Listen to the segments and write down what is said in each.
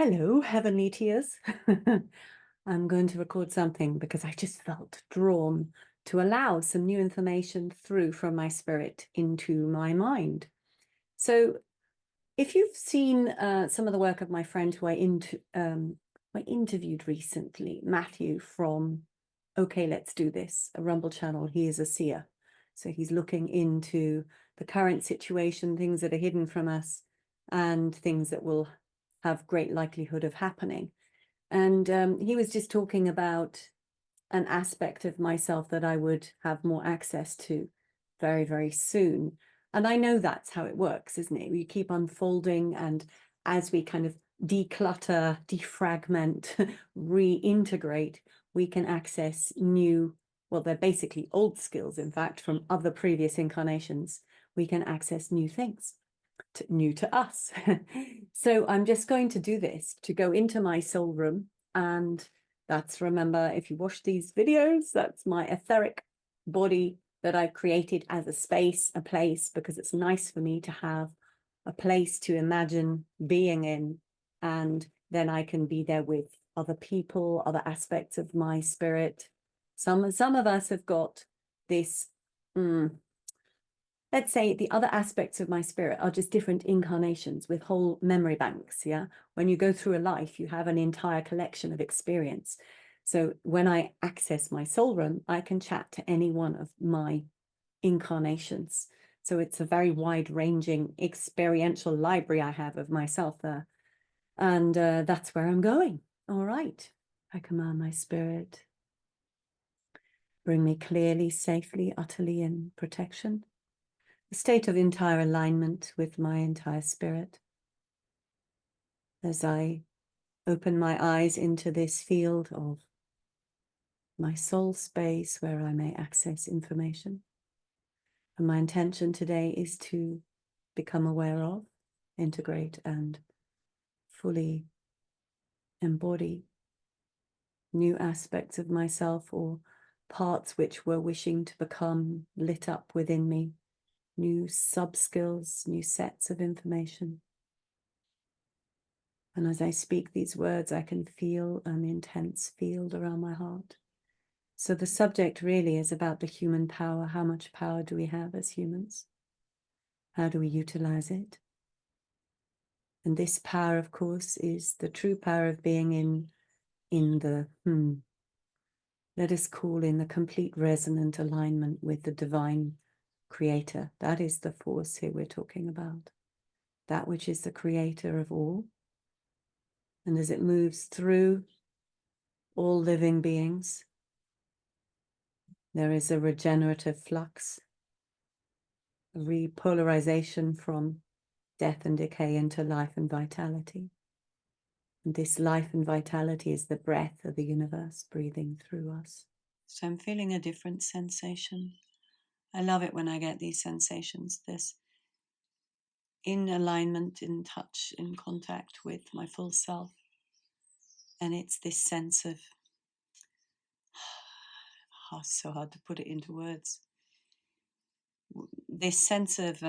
Hello, heavenly tears. I'm going to record something because I just felt drawn to allow some new information through from my spirit into my mind. So, if you've seen some of the work of my friend who I interviewed recently, Matthew from OK, Let's Do This, a Rumble channel, he is a seer. So he's looking into the current situation, things that are hidden from us, and things that will have great likelihood of happening. And he was just talking about an aspect of myself that I would have more access to very, very soon. And I know that's how it works, isn't it? We keep unfolding, and as we kind of declutter, defragment, reintegrate, we can access new, well, they're basically old skills, in fact, from other previous incarnations. We can access new things. New to us. So I'm just going to do this, to go into my soul room. And that's, remember, if you watch these videos, that's my etheric body that I've created as a space, a place, because it's nice for me to have a place to imagine being in. And then I can be there with other people, other aspects of my spirit. Some of us have got this, let's say the other aspects of my spirit are just different incarnations with whole memory banks. Yeah. When you go through a life, you have an entire collection of experience. So when I access my soul room, I can chat to any one of my incarnations. So it's a very wide ranging experiential library I have of myself there. And that's where I'm going. All right. I command my spirit. Bring me clearly, safely, utterly in protection. A state of entire alignment with my entire spirit. As I open my eyes into this field of my soul space where I may access information. And my intention today is to become aware of, integrate, and fully embody new aspects of myself, or parts which were wishing to become lit up within me, new sub-skills, new sets of information. And as I speak these words, I can feel an intense field around my heart. So the subject really is about the human power. How much power do we have as humans? How do we utilize it? And this power, of course, is the true power of being in the, let us call in the complete resonant alignment with the divine creator. That is the force here we're talking about. That which is the creator of all. And as it moves through all living beings, there is a regenerative flux, a repolarization from death and decay into life and vitality. And this life and vitality is the breath of the universe breathing through us. So I'm feeling a different sensation. I love it when I get these sensations, this in alignment, in touch, in contact with my full self. And it's this sense of, oh, it's so hard to put it into words. This sense of,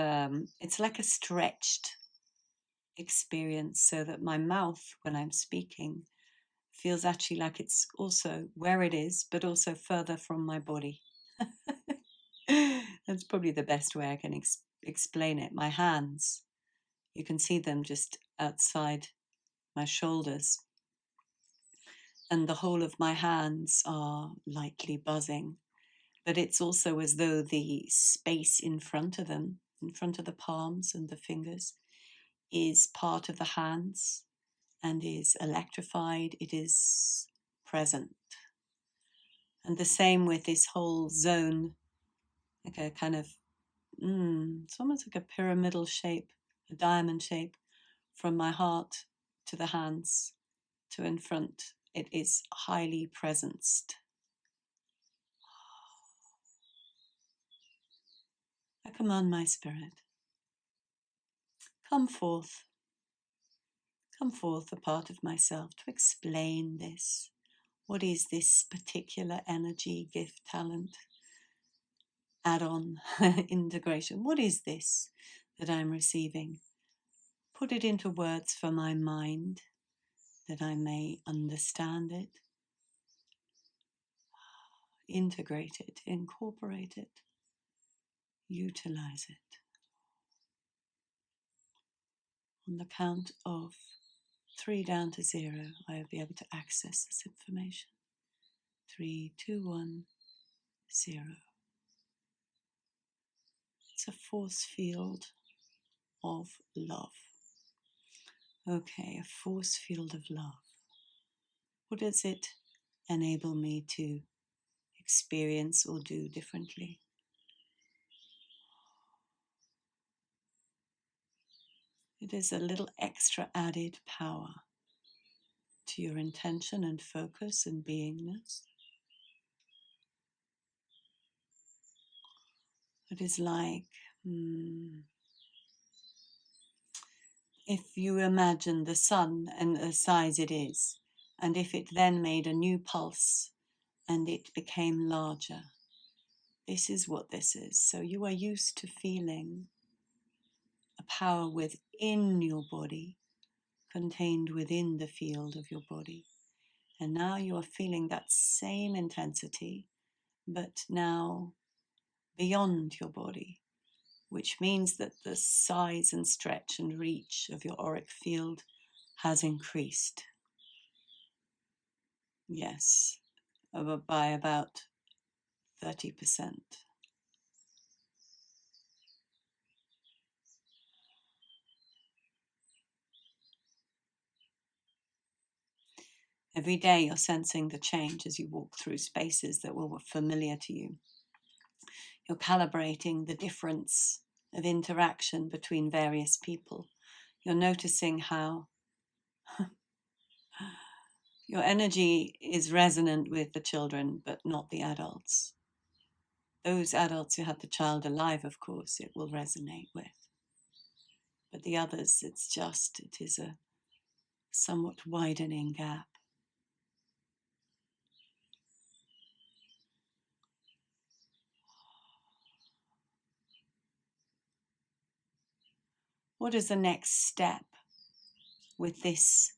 it's like a stretched experience, so that my mouth, when I'm speaking, feels actually like it's also where it is, but also further from my body. That's probably the best way I can explain it. My hands, you can see them just outside my shoulders. And the whole of my hands are lightly buzzing. But it's also as though the space in front of them, in front of the palms and the fingers, is part of the hands and is electrified. It is present. And the same with this whole zone, like a kind of, it's almost like a pyramidal shape, a diamond shape, from my heart to the hands to in front. It is highly presenced. I command my spirit, come forth, a part of myself, to explain this. What is this particular energy, gift, talent, add-on, integration? What is this that I'm receiving? Put it into words for my mind that I may understand it, integrate it, incorporate it, utilize it. On the count of 3 down to 0, I will be able to access this information. 3, 2, 1, 0. It's a force field of love. Okay, a force field of love. What does it enable me to experience or do differently? It is a little extra added power to your intention and focus and beingness. It is like if you imagine the sun and the size it is, and if it then made a new pulse and it became larger. This is what this is. So you are used to feeling a power within your body, contained within the field of your body. And now you are feeling that same intensity, but now beyond your body, which means that the size and stretch and reach of your auric field has increased. Yes, by about 30%. Every day you're sensing the change as you walk through spaces that were familiar to you. You're calibrating the difference of interaction between various people. You're noticing how your energy is resonant with the children, but not the adults. Those adults who had the child alive, of course, it will resonate with. But the others, it is a somewhat widening gap. What is the next step with this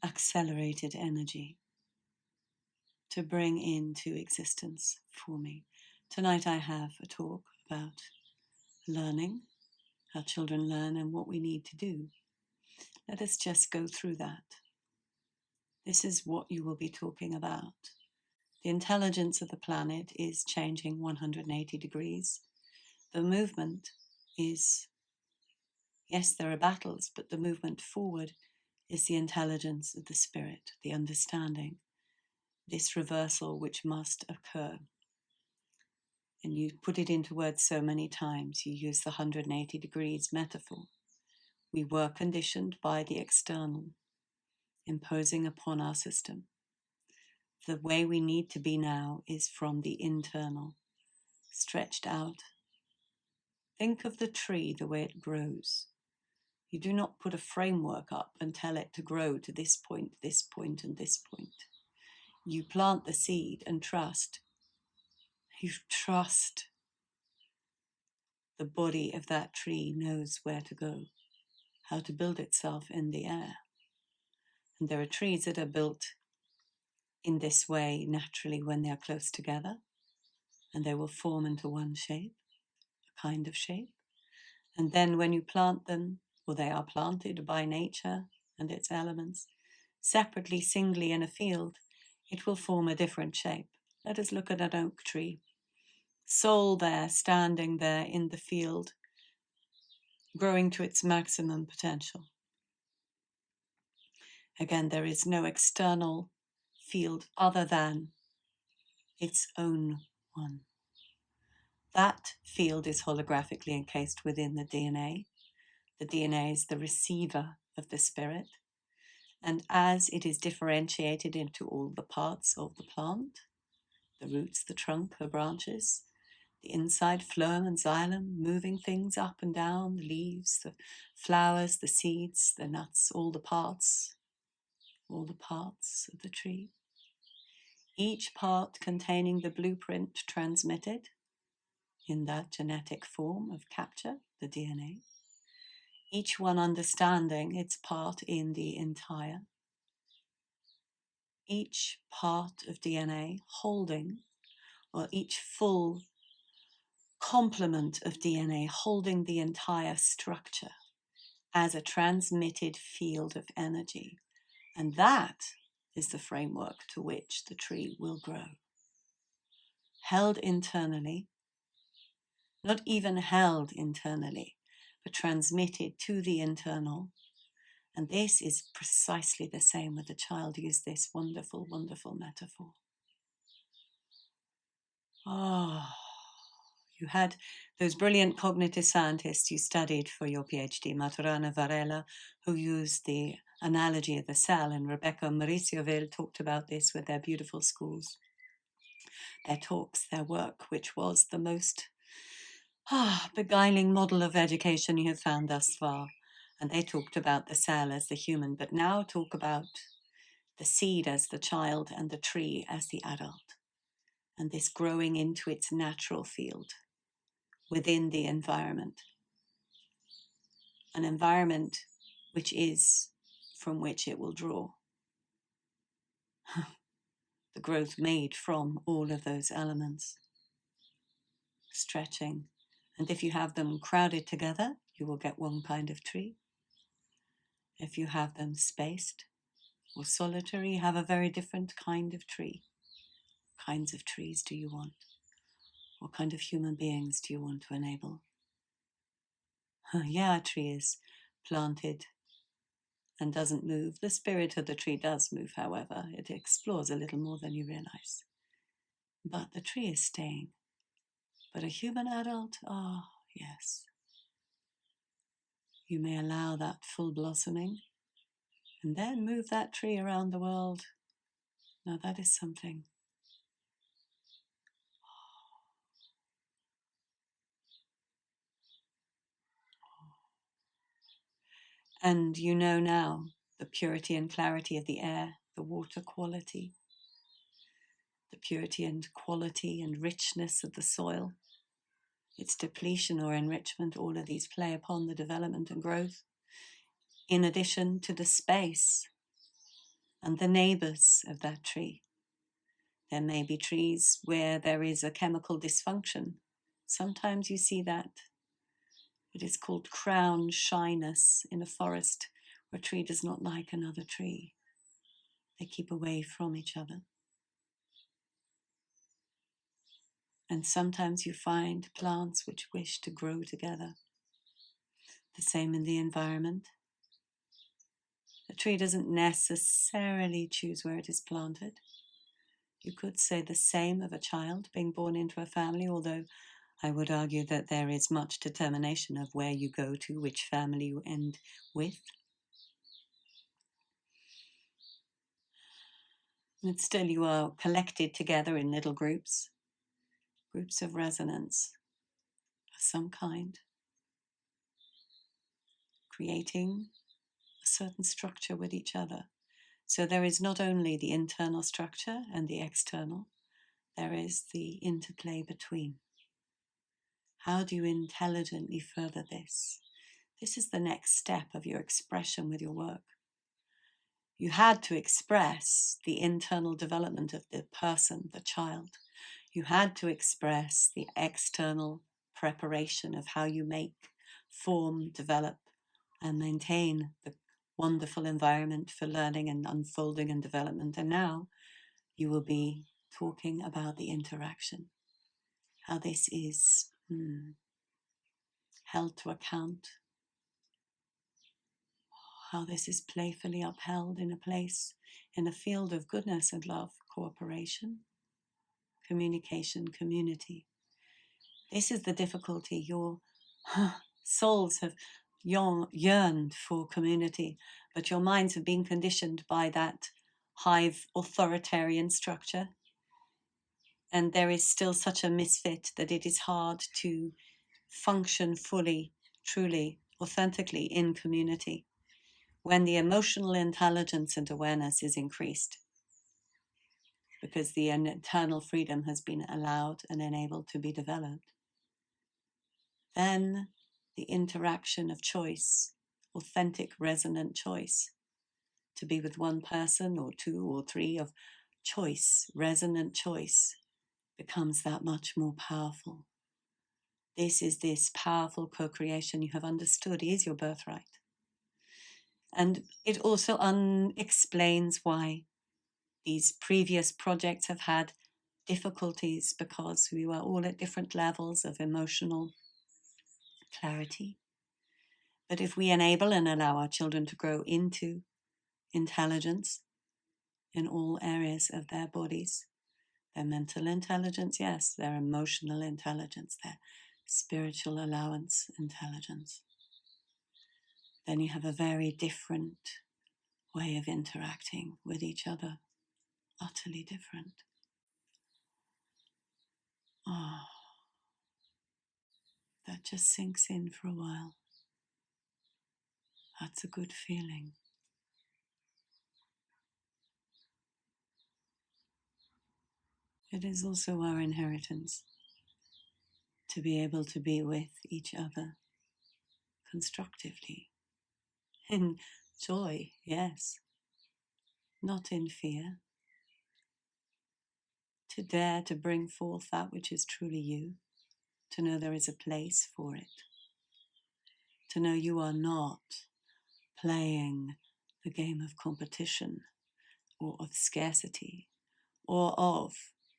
accelerated energy to bring into existence for me? Tonight I have a talk about learning, how children learn and what we need to do. Let us just go through that. This is what you will be talking about. The intelligence of the planet is changing 180 degrees. The movement is, yes, there are battles, but the movement forward is the intelligence of the spirit, the understanding, this reversal which must occur. And you put it into words so many times. You use the 180 degrees metaphor. We were conditioned by the external, imposing upon our system. The way we need to be now is from the internal, stretched out. Think of the tree, the way it grows. You do not put a framework up and tell it to grow to this point, and this point. You plant the seed and trust. You trust the body of that tree knows where to go, how to build itself in the air. And there are trees that are built in this way naturally when they are close together, and they will form into one shape, a kind of shape. And then when you plant them, or they are planted by nature and its elements, separately, singly in a field, it will form a different shape. Let us look at an oak tree. Soul there, standing there in the field, growing to its maximum potential. Again, there is no external field other than its own one. That field is holographically encased within the DNA. The DNA is the receiver of the spirit. And as it is differentiated into all the parts of the plant, the roots, the trunk, the branches, the inside phloem and xylem, moving things up and down, the leaves, the flowers, the seeds, the nuts, all the parts of the tree. Each part containing the blueprint transmitted in that genetic form of capture, the DNA. Each one understanding its part in the entire. each part of DNA holding, or each full complement of DNA holding the entire structure as a transmitted field of energy. And that is the framework to which the tree will grow. Held internally, not even held internally, but transmitted to the internal. And this is precisely the same with the child. Use this wonderful, wonderful metaphor. You had those brilliant cognitive scientists you studied for your PhD, Maturana Varela, who used the analogy of the cell, and Rebecca Mauricioville talked about this with their beautiful schools, their talks, their work, which was the most beguiling model of education you have found thus far. And they talked about the cell as the human, but now talk about the seed as the child and the tree as the adult, and this growing into its natural field within the environment, an environment which is from which it will draw the growth made from all of those elements, stretching. And if you have them crowded together, you will get one kind of tree. If you have them spaced or solitary, you have a very different kind of tree. What kinds of trees do you want? What kind of human beings do you want to enable? Yeah, a tree is planted and doesn't move. The spirit of the tree does move, however. It explores a little more than you realize. But the tree is staying. But a human adult, yes. You may allow that full blossoming and then move that tree around the world. Now that is something. And you know now the purity and clarity of the air, the water quality, the purity and quality and richness of the soil, its depletion or enrichment. All of these play upon the development and growth, in addition to the space and the neighbors of that tree. There may be trees where there is a chemical dysfunction. Sometimes you see that. It is called crown shyness in a forest where a tree does not like another tree. They keep away from each other. And sometimes you find plants which wish to grow together. The same in the environment. A tree doesn't necessarily choose where it is planted. You could say the same of a child being born into a family, although I would argue that there is much determination of where you go to, which family you end with. And still you are collected together in little groups of resonance of some kind, creating a certain structure with each other. So there is not only the internal structure and the external, there is the interplay between. How do you intelligently further this? This is the next step of your expression with your work. You had to express the internal development of the person, the child. You had to express the external preparation of how you make, form, develop, and maintain the wonderful environment for learning and unfolding and development. And now you will be talking about the interaction, how this is held to account, how this is playfully upheld in a place, in a field of goodness and love, cooperation, communication, community. This is the difficulty. Your souls have yearned for community, but your minds have been conditioned by that hive authoritarian structure. And there is still such a misfit that it is hard to function fully, truly, authentically in community when the emotional intelligence and awareness is increased, because the internal freedom has been allowed and enabled to be developed. Then the interaction of choice, authentic resonant choice, to be with one person or two or three of choice, resonant choice, becomes that much more powerful. This powerful co-creation you have understood is your birthright. And it also explains why these previous projects have had difficulties, because we were all at different levels of emotional clarity. But if we enable and allow our children to grow into intelligence in all areas of their bodies, their mental intelligence, yes, their emotional intelligence, their spiritual allowance intelligence, then you have a very different way of interacting with each other, utterly different. Oh, that just sinks in for a while. That's a good feeling. It is also our inheritance to be able to be with each other constructively, in joy, yes, not in fear, to dare to bring forth that which is truly you, to know there is a place for it, to know you are not playing the game of competition or of scarcity or of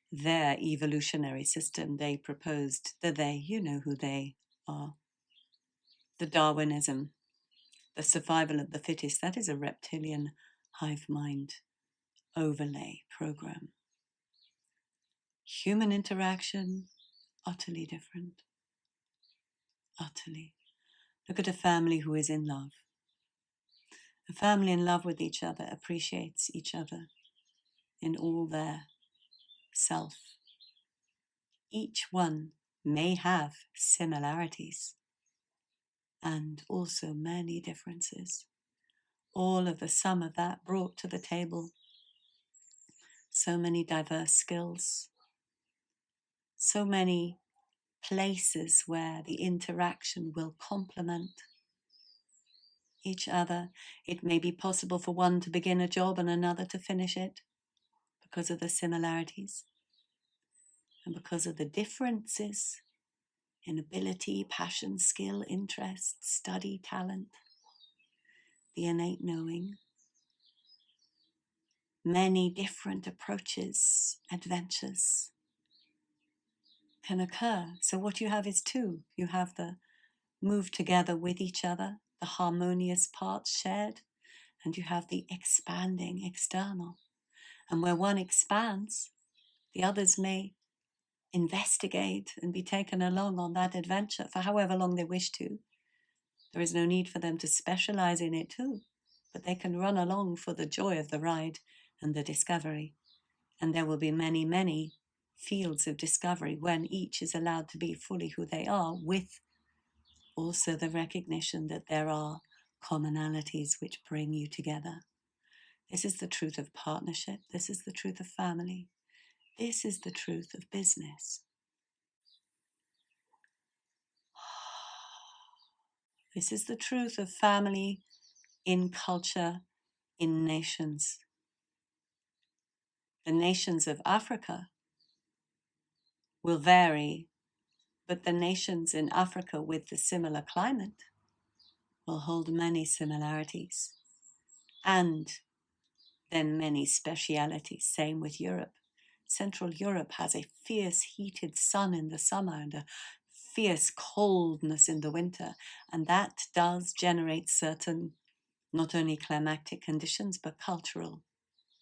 their evolutionary system they proposed, the they, you know who they are. The Darwinism, the survival of the fittest, that is a reptilian hive mind overlay program. Human interaction, utterly different. Utterly. Look at a family who is in love. A family in love with each other appreciates each other in all their self. Each one may have similarities and also many differences. All of the sum of that brought to the table so many diverse skills, so many places where the interaction will complement each other. It may be possible for one to begin a job and another to finish it because of the similarities and because of the differences in ability, passion, skill, interest, study, talent, the innate knowing. Many different approaches, adventures can occur. So what you have is two. You have the move together with each other, the harmonious parts shared, and you have the expanding external. And where one expands, the others may investigate and be taken along on that adventure for however long they wish to. There is no need for them to specialize in it too, but they can run along for the joy of the ride and the discovery. And there will be many, many fields of discovery when each is allowed to be fully who they are, with also the recognition that there are commonalities which bring you together. This is the truth of partnership. This is the truth of family. This is the truth of business. This is the truth of family in culture, in nations. The nations of Africa will vary, but the nations in Africa with the similar climate will hold many similarities and then many specialities. Same with Europe. Central Europe has a fierce heated sun in the summer and a fierce coldness in the winter, and that does generate certain not only climactic conditions but cultural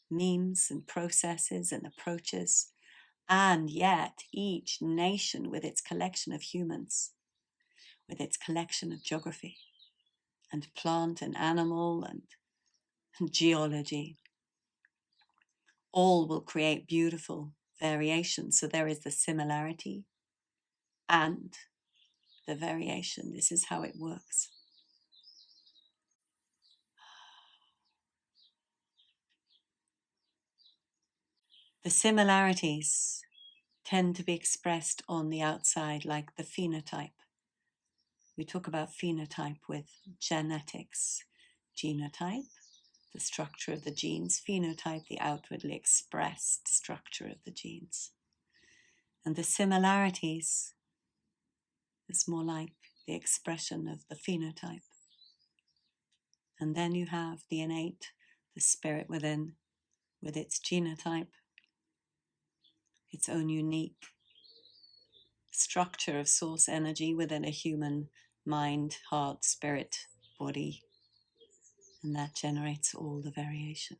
memes and processes and approaches. And yet each nation with its collection of humans, with its collection of geography and plant and animal and geology, all will create beautiful variations. So there is the similarity and the variation. This is how it works. The similarities tend to be expressed on the outside, like the phenotype. We talk about phenotype with genetics. Genotype, the structure of the genes, phenotype, the outwardly expressed structure of the genes. And the similarities is more like the expression of the phenotype. And then you have the innate, the spirit within, with its genotype, its own unique structure of source energy within a human mind, heart, spirit, body. And that generates all the variation.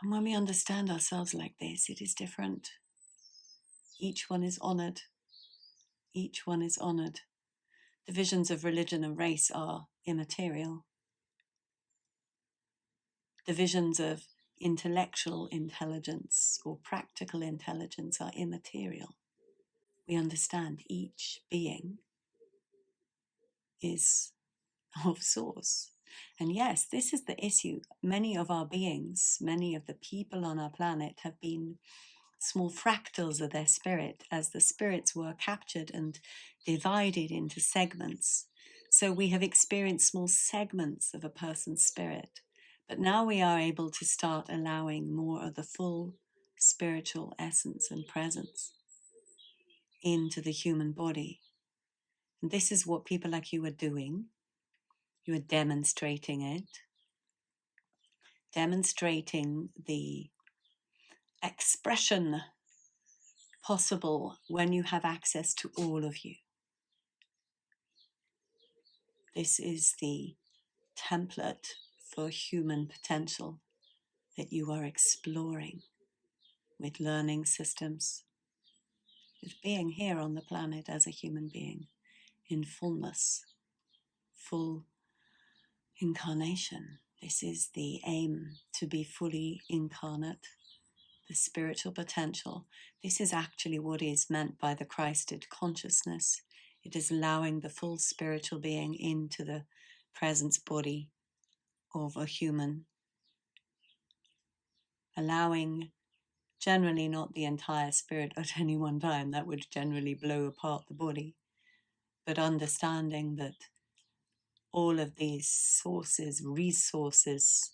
And when we understand ourselves like this, it is different. Each one is honored. Each one is honored. Divisions of religion and race are immaterial. Divisions of intellectual intelligence or practical intelligence are immaterial. We understand each being is of source. And yes, this is the issue. Many of our beings, many of the people on our planet have been small fractals of their spirit as the spirits were captured and divided into segments. So we have experienced small segments of a person's spirit. But now we are able to start allowing more of the full spiritual essence and presence into the human body. And this is what people like you are doing. You are demonstrating it, demonstrating the expression possible when you have access to all of you. This is the template for human potential that you are exploring with learning systems, with being here on the planet as a human being in fullness, full incarnation. This is the aim, to be fully incarnate, the spiritual potential. This is actually what is meant by the Christed consciousness. It is allowing the full spiritual being into the presence body of a human, allowing generally not the entire spirit at any one time, that would generally blow apart the body, but understanding that all of these sources, resources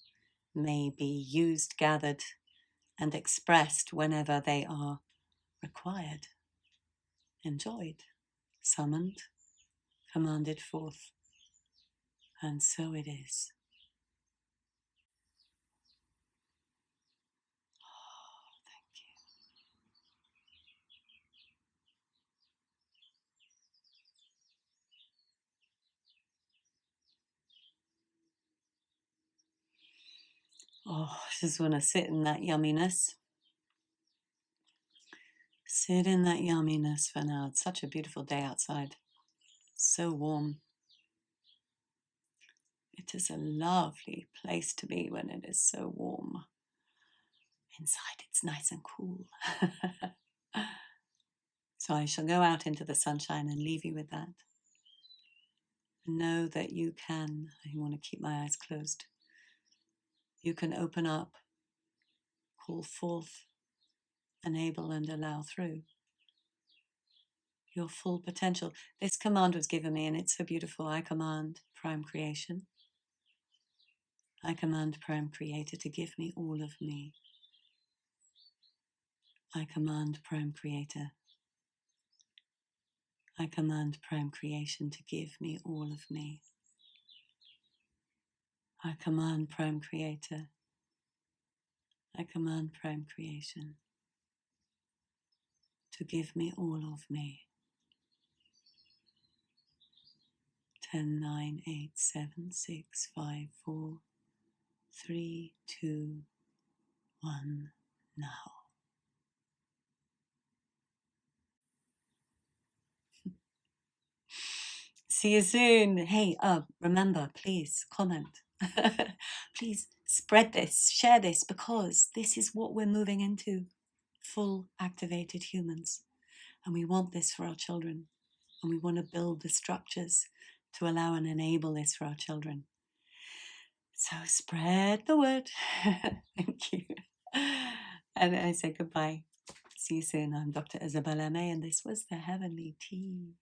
may be used, gathered, and expressed whenever they are required, enjoyed, summoned, commanded forth. And so it is. Oh, thank you. Oh, I just want to sit in that yumminess. Sit in that yumminess for now. It's such a beautiful day outside. So warm. It is a lovely place to be when it is so warm. Inside it's nice and cool. So I shall go out into the sunshine and leave you with that. Know that you can, I want to keep my eyes closed. You can open up, call forth, enable and allow through your full potential. This command was given me and it's so beautiful. I command Prime Creation. I command Prime Creator to give me all of me. I command Prime Creator. I command Prime Creation to give me all of me. I command Prime Creator. I command Prime Creation to give me all of me. 10, 9, 8, 7, 6, 5, 4, 3, 2, 1, now. See you soon. Hey, remember, please comment. Please spread this, share this, because this is what we're moving into. Full activated humans. And we want this for our children. And we want to build the structures to allow and enable this for our children. So spread the word. Thank you. And I say goodbye. See you soon. I'm Dr. Isabella May, and this was the Heavenly Tea.